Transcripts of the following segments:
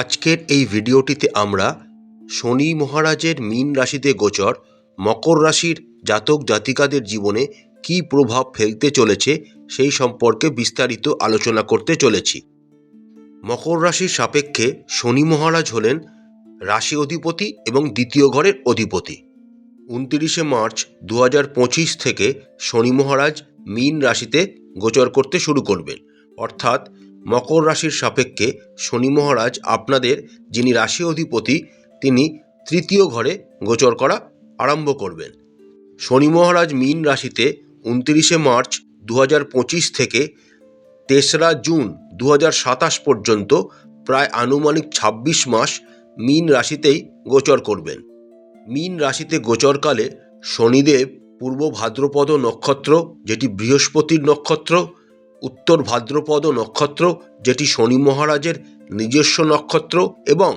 আজকের এই ভিডিওটিতে আমরা শনি মহারাজের মীন রাশিতে গোচর মকর রাশির জাতক জাতিকাদের জীবনে কী প্রভাব ফেলতে চলেছে সেই সম্পর্কে বিস্তারিত আলোচনা করতে চলেছি। মকর রাশির সাপেক্ষে শনি মহারাজ হলেন রাশি অধিপতি এবং দ্বিতীয় ঘরের অধিপতি। 29শে মার্চ 2025 থেকে শনি মহারাজ মীন রাশিতে গোচর করতে শুরু করবেন, অর্থাৎ মকর রাশির সাপেক্ষে শনি মহারাজ আপনাদের যিনি রাশি অধিপতি তিনি তৃতীয় ঘরে গোচর করা আরম্ভ করবেন। শনি মহারাজ মীন রাশিতে 29শে মার্চ 2025 থেকে 3রা জুন 2027 পর্যন্ত প্রায় আনুমানিক 26 মাস মীন রাশিতেই গোচর করবেন। মীন রাশিতে গোচরকালে শনিদেব পূর্ব ভাদ্রপদ নক্ষত্র, যেটি বৃহস্পতির নক্ষত্র, উত্তর ভাদ্রপদ নক্ষত্র, যেটি শনি মহারাজের নিজস্ব নক্ষত্র, এবং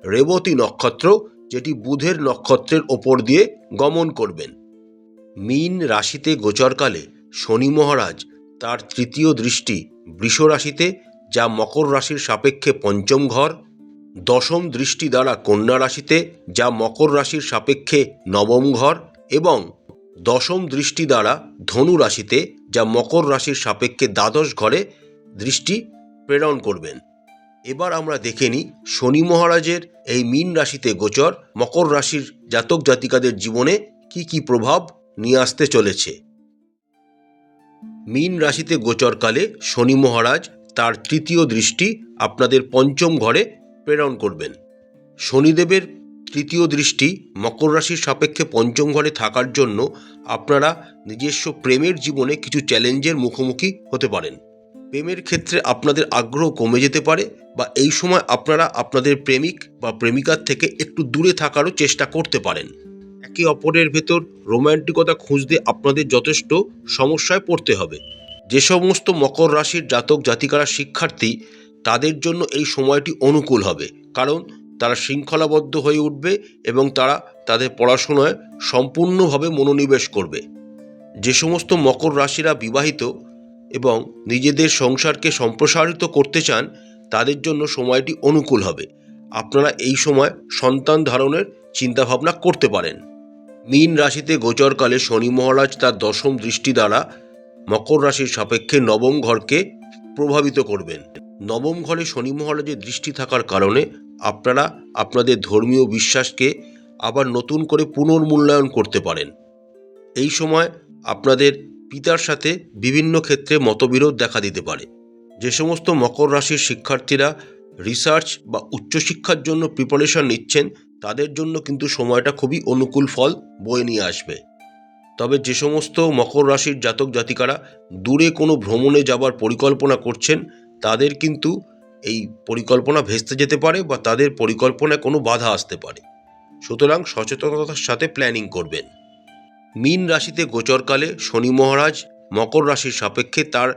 রেবতী নক্ষত্র, যেটি বুধের নক্ষত্রের ওপর দিয়ে গমন করবেন। মীন রাশিতে গোচরকালে শনি মহারাজ তার তৃতীয় দৃষ্টি বৃষ রাশিতে, যা মকর রাশির সাপেক্ষে পঞ্চম ঘর, দশম দৃষ্টি দ্বারা কন্যা রাশিতে, যা মকর রাশির সাপেক্ষে নবম ঘর, এবং দশম দৃষ্টি দ্বারা ধনু রাশিতে, যা মকর রাশির সাপেক্ষে দ্বাদশ ঘরে দৃষ্টি প্রেরণ করবেন। এবার আমরা দেখে নিই শনি মহারাজের এই মীন রাশিতে গোচর মকর রাশির জাতক জাতিকাদের জীবনে কি কি প্রভাব নিয়ে আসতে চলেছে। মীন রাশিতে গোচরকালে শনি মহারাজ তার তৃতীয় দৃষ্টি আপনাদের পঞ্চম ঘরে প্রেরণ করবেন। শনিদেবের তৃতীয় দৃষ্টি মকর রাশির সাপেক্ষে পঞ্চম ঘরে থাকার জন্য আপনারা নিজস্ব প্রেমের জীবনে কিছু চ্যালেঞ্জের মুখোমুখি হতে পারেন। প্রেমের ক্ষেত্রে আপনাদের আগ্রহ কমে যেতে পারে, বা এই সময় আপনারা আপনাদের প্রেমিক বা প্রেমিকার থেকে একটু দূরে থাকারও চেষ্টা করতে পারেন। একে অপরের ভেতর রোম্যান্টিকতা খুঁজতে আপনাদের যথেষ্ট সমস্যায় পড়তে হবে। যে সমস্ত মকর রাশির জাতক জাতিকারা শিক্ষার্থী, তাদের জন্য এই সময়টি অনুকূল হবে, কারণ তারা শৃঙ্খলাবদ্ধ হয়ে উঠবে এবং তারা তাদের পড়াশোনায় সম্পূর্ণভাবে মনোনিবেশ করবে। যে সমস্ত মকর রাশিরা বিবাহিত এবং নিজেদের সংসারকে সম্প্রসারিত করতে চান, তাদের জন্য সময়টি অনুকূল হবে। আপনারা এই সময় সন্তান ধারণের চিন্তাভাবনা করতে পারেন। মীন রাশিতে গোচরকালে শনি মহারাজ তার দশম দৃষ্টি দ্বারা মকর রাশির সাপেক্ষে নবম ঘরকে প্রভাবিত করবেন। নবম ঘরে শনি মহারাজের দৃষ্টি থাকার কারণে আপনারা আপনাদের ধর্মীয় বিশ্বাসকে আবার নতুন করে পুনর্মূল্যায়ন করতে পারেন। এই সময় আপনাদের পিতার সাথে বিভিন্ন ক্ষেত্রে মতবিরোধ দেখা দিতে পারে। যে সমস্ত মকর রাশির শিক্ষার্থীরা রিসার্চ বা উচ্চশিক্ষার জন্য প্রিপারেশন নিচ্ছেন, তাদের জন্য কিন্তু সময়টা খুবই অনুকূল ফল বয়ে নিয়ে আসবে। তবে যে সমস্ত মকর রাশির জাতক জাতিকারা দূরে কোনো ভ্রমণে যাবার পরিকল্পনা করছেন, তাদের কিন্তু এই পরিকল্পনা ভেস্তে যেতে পারে বা তাদের পরিকল্পনায় কোনো বাধা আসতে পারে। সুতরাং সচেতনতার সাথে প্ল্যানিং করবেন। মীন রাশিতে গোচরকালে শনি মহারাজ মকর রাশির সাপেক্ষে তার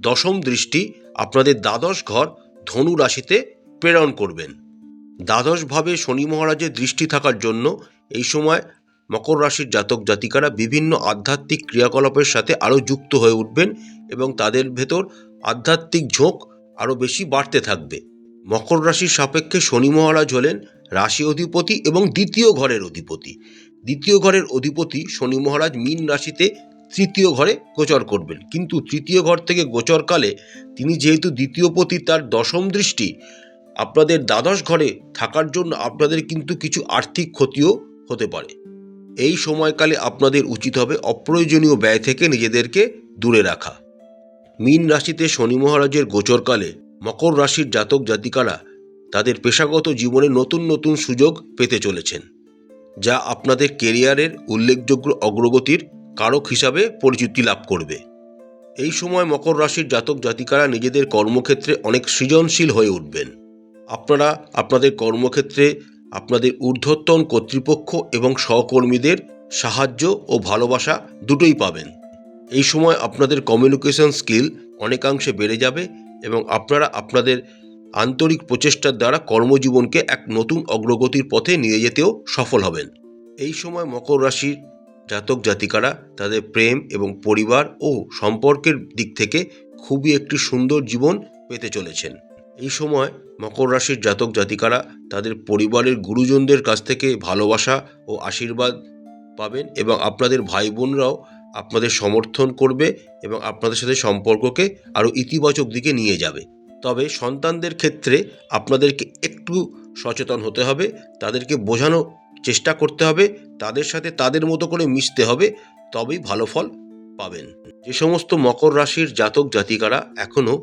দশম দৃষ্টি আপনাদের দ্বাদশ ঘর ধনু রাশিতে প্রেরণ করবেন। দ্বাদশভাবে শনি মহারাজের দৃষ্টি থাকার জন্য এই সময় মকর রাশির জাতক জাতিকারা বিভিন্ন আধ্যাত্মিক ক্রিয়াকলাপের সাথে আরও যুক্ত হয়ে উঠবেন এবং তাদের ভেতর আধ্যাত্মিক ঝোঁক আরও বেশি বাড়তে থাকবে। মকর রাশির সাপেক্ষে শনি মহারাজ হলেন রাশি অধিপতি এবং দ্বিতীয় ঘরের অধিপতি। দ্বিতীয় ঘরের অধিপতি শনি মহারাজ মীন রাশিতে তৃতীয় ঘরে গোচর করবেন, কিন্তু তৃতীয় ঘর থেকে গোচরকালে তিনি যেহেতু দ্বিতীয় পতি, তার দশম দৃষ্টি আপনাদের দ্বাদশ ঘরে থাকার জন্য আপনাদের কিন্তু কিছু আর্থিক ক্ষতিও হতে পারে। এই সময়কালে আপনাদের উচিত হবে অপ্রয়োজনীয় ব্যয় থেকে নিজেদেরকে দূরে রাখা। মীন রাশিতে শনি মহারাজের গোচরকালে মকর রাশির জাতক জাতিকারা তাদের পেশাগত জীবনে নতুন নতুন সুযোগ পেতে চলেছেন, যা আপনাদের কেরিয়ারের উল্লেখযোগ্য অগ্রগতির কারক হিসাবে পরিচিতি লাভ করবে। এই সময় মকর রাশির জাতক জাতিকারা নিজেদের কর্মক্ষেত্রে অনেক সৃজনশীল হয়ে উঠবেন। আপনারা আপনাদের কর্মক্ষেত্রে আপনাদের ঊর্ধ্বতন কর্তৃপক্ষ এবং সহকর্মীদের সাহায্য ও ভালোবাসা দুটোই পাবেন। এই সময় আপনাদের কমিউনিকেশন স্কিল অনেকাংশে বেড়ে যাবে এবং আপনারা আপনাদের আন্তরিক প্রচেষ্টার দ্বারা কর্মজীবনকে এক নতুন অগ্রগতির পথে নিয়ে যেতেও সফল হবেন। এই সময় মকর রাশির জাতক জাতিকারা তাদের প্রেম এবং পরিবার ও সম্পর্কের দিক থেকে খুবই একটি সুন্দর জীবন পেতে চলেছেন। এই সময় মকর রাশির জাতক জাতিকারা তাদের পরিবারের গুরুজনদের কাছ থেকে ভালোবাসা ও আশীর্বাদ পাবেন এবং আপনাদের ভাই বোনরাও আপনাদের সমর্থন করবে এবং আপনাদের সাথে সম্পর্ককে আরও ইতিবাচক দিকে নিয়ে যাবে। তবে সন্তানদের ক্ষেত্রে আপনাদেরকে একটু সচেতন হতে হবে, তাদেরকে বোঝানোর চেষ্টা করতে হবে, তাদের সাথে তাদের মতো করে মিশতে হবে, তবেই ভালো ফল পাবেন। যে সমস্ত মকর রাশির জাতক জাতিকারা এখনও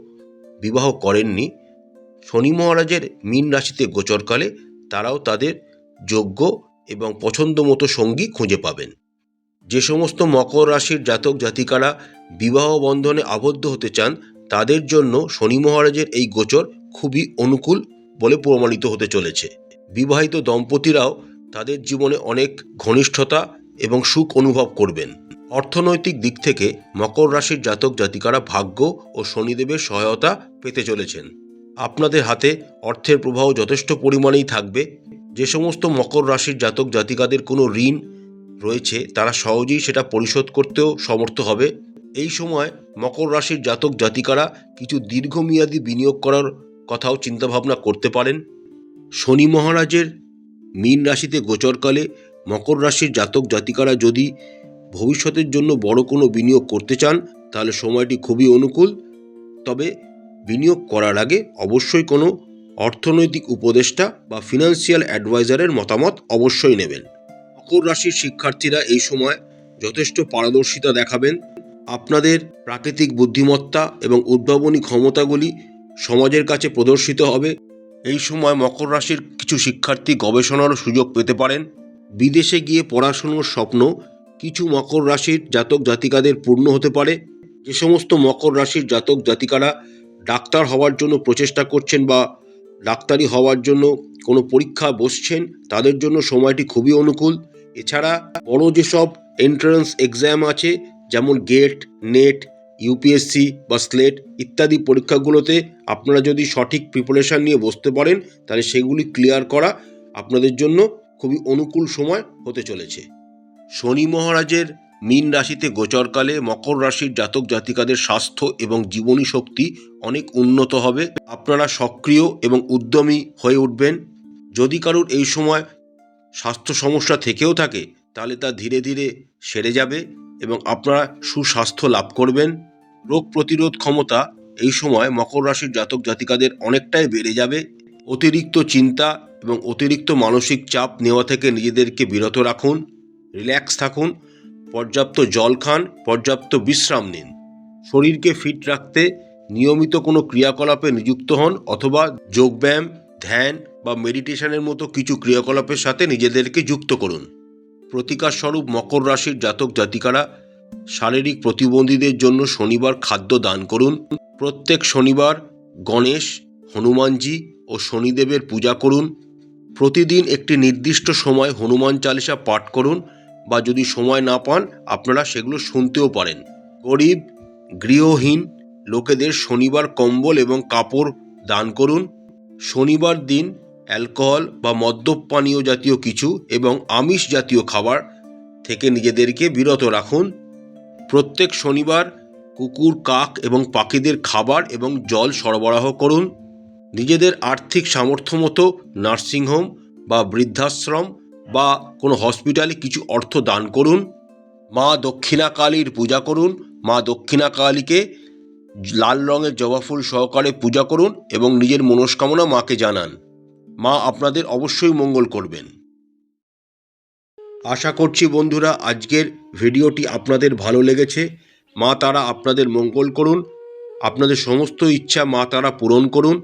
বিবাহ করেননি, শনি মহারাজের মীন রাশিতে গোচরকালে তারাও তাদের যোগ্য এবং পছন্দ মতো সঙ্গী খুঁজে পাবেন। যে সমস্ত মকর রাশির জাতক জাতিকারা বিবাহ বন্ধনে আবদ্ধ হতে চান তাদের জন্য শনি মহারাজের এই গোচর খুবই অনুকূল বলে প্রমাণিত হতে চলেছে। বিবাহিত দম্পতিরাও তাদের জীবনে অনেক ঘনিষ্ঠতা এবং সুখ অনুভব করবেন। অর্থনৈতিক দিক থেকে মকর রাশির জাতক জাতিকারা ভাগ্য ও শনিদেবের সহায়তা পেতে চলেছেন। আপনাদের হাতে অর্থের প্রবাহ যথেষ্ট পরিমাণেই থাকবে। যে সমস্ত মকর রাশির জাতক জাতিকাদের কোনো ঋণ রয়েছে তারা সহজেই সেটা পরিশোধ করতেও সমর্থ হবে। এই সময় মকর রাশির জাতক জাতিকারা কিছু দীর্ঘমেয়াদী বিনিয়োগ করার কথাও চিন্তাভাবনা করতে পারেন। শনি মহারাজের মীন রাশিতে গোচরকালে মকর রাশির জাতক জাতিকারা যদি ভবিষ্যতের জন্য বড় কোনো বিনিয়োগ করতে চান তাহলে সময়টি খুবই অনুকূল। তবে বিনিয়োগ করার আগে অবশ্যই কোনো অর্থনৈতিক উপদেষ্টা বা ফিনান্সিয়াল অ্যাডভাইজারের মতামত অবশ্যই নেবেন। মকর রাশির শিক্ষার্থীরা এই সময় যথেষ্ট পারদর্শিতা দেখাবেন। আপনাদের প্রাকৃতিক বুদ্ধিমত্তা এবং উদ্ভাবনী ক্ষমতাগুলি সমাজের কাছে প্রদর্শিত হবে। এই সময় মকর রাশির কিছু শিক্ষার্থী গবেষণারও সুযোগ পেতে পারেন। বিদেশে গিয়ে পড়াশুনোর স্বপ্ন কিছু মকর রাশির জাতক জাতিকাদের পূর্ণ হতে পারে। যে সমস্ত মকর রাশির জাতক জাতিকারা ডাক্তার হওয়ার জন্য প্রচেষ্টা করছেন বা ডাক্তারি হওয়ার জন্য কোনো পরীক্ষা বসছেন তাদের জন্য সময়টি খুবই অনুকূল। এছাড়া বড় যেসব এন্ট্রান্স এক্সাম আছে যেমন গেট, নেট, ইউপিএসসি বা স্লেট ইত্যাদি পরীক্ষাগুলোতে আপনারা যদি সঠিক প্রিপারেশান নিয়ে বসতে পারেন তাহলে সেগুলি ক্লিয়ার করা আপনাদের জন্য খুবই অনুকূল সময় হতে চলেছে। শনি মহারাজের মীন রাশিতে গোচরকালে মকর রাশির জাতক জাতিকাদের স্বাস্থ্য এবং জীবনী শক্তি অনেক উন্নত হবে। আপনারা সক্রিয় এবং উদ্যমী হয়ে উঠবেন। যদি কারোর এই সময় স্বাস্থ্য সমস্যা থেকেও থাকে তাহলে তা ধীরে ধীরে সেরে যাবে এবং আপনারা সুস্বাস্থ্য লাভ করবেন। রোগ প্রতিরোধ ক্ষমতা এই সময় মকর রাশির জাতক জাতিকাদের অনেকটাই বেড়ে যাবে। অতিরিক্ত চিন্তা এবং অতিরিক্ত মানসিক চাপ নেওয়া থেকে নিজেদেরকে বিরত রাখুন, রিল্যাক্স থাকুন, পর্যাপ্ত জল খান, পর্যাপ্ত বিশ্রাম নিন। শরীরকে ফিট রাখতে নিয়মিত কোনো ক্রিয়াকলাপে নিযুক্ত হন অথবা যোগব্যায়াম, ধ্যান বা মেডিটেশনের মতো কিছু ক্রিয়াকলাপের সাথে নিজেদেরকে যুক্ত করুন। প্রতিকার স্বরূপ মকর রাশির জাতক জাতিকারা শারীরিক প্রতিবন্ধীদের জন্য শনিবার খাদ্য দান করুন। প্রত্যেক শনিবার গণেশ, হনুমানজি ও শনিদেবের পূজা করুন। প্রতিদিন একটি নির্দিষ্ট সময় হনুমান চালিসা পাঠ করুন বা যদি সময় না পান আপনারা সেগুলো শুনতেও পারেন। গরিব, গৃহহীন লোকেদের শনিবার কম্বল এবং কাপড় দান করুন। শনিবার দিন অ্যালকোহল বা মদ্যপানীয় জাতীয় কিছু এবং আমিষ জাতীয় খাবার থেকে নিজেদেরকে বিরত রাখুন। প্রত্যেক শনিবার কুকুর, কাক এবং পাখিদের খাবার এবং জল সরবরাহ করুন। নিজেদের আর্থিক সামর্থ্য মতো নার্সিংহোম বা বৃদ্ধাশ্রম বা কোনো হসপিটালে কিছু অর্থ দান করুন। মা দক্ষিণা কালীর পূজা করুন। মা দক্ষিণা কালীকে লাল রঙের জবা ফুল সহকারে পূজা করুন এবং নিজের মনস্কামনা মাকে জানান। মা আপনাদের অবশ্যই মঙ্গল করবেন। আশা করছি বন্ধুরা আজকের ভিডিওটি আপনাদের ভালো লেগেছে। মা তারা আপনাদের মঙ্গল করুন, আপনাদের সমস্ত ইচ্ছা মা তারা পূরণ করুন।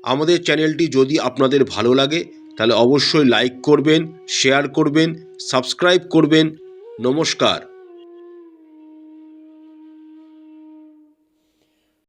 আমাদের চ্যানেলটি যদি আপনাদের ভালো লাগে তাহলে অবশ্যই লাইক করবেন, শেয়ার করবেন, সাবস্ক্রাইব করবেন। নমস্কার।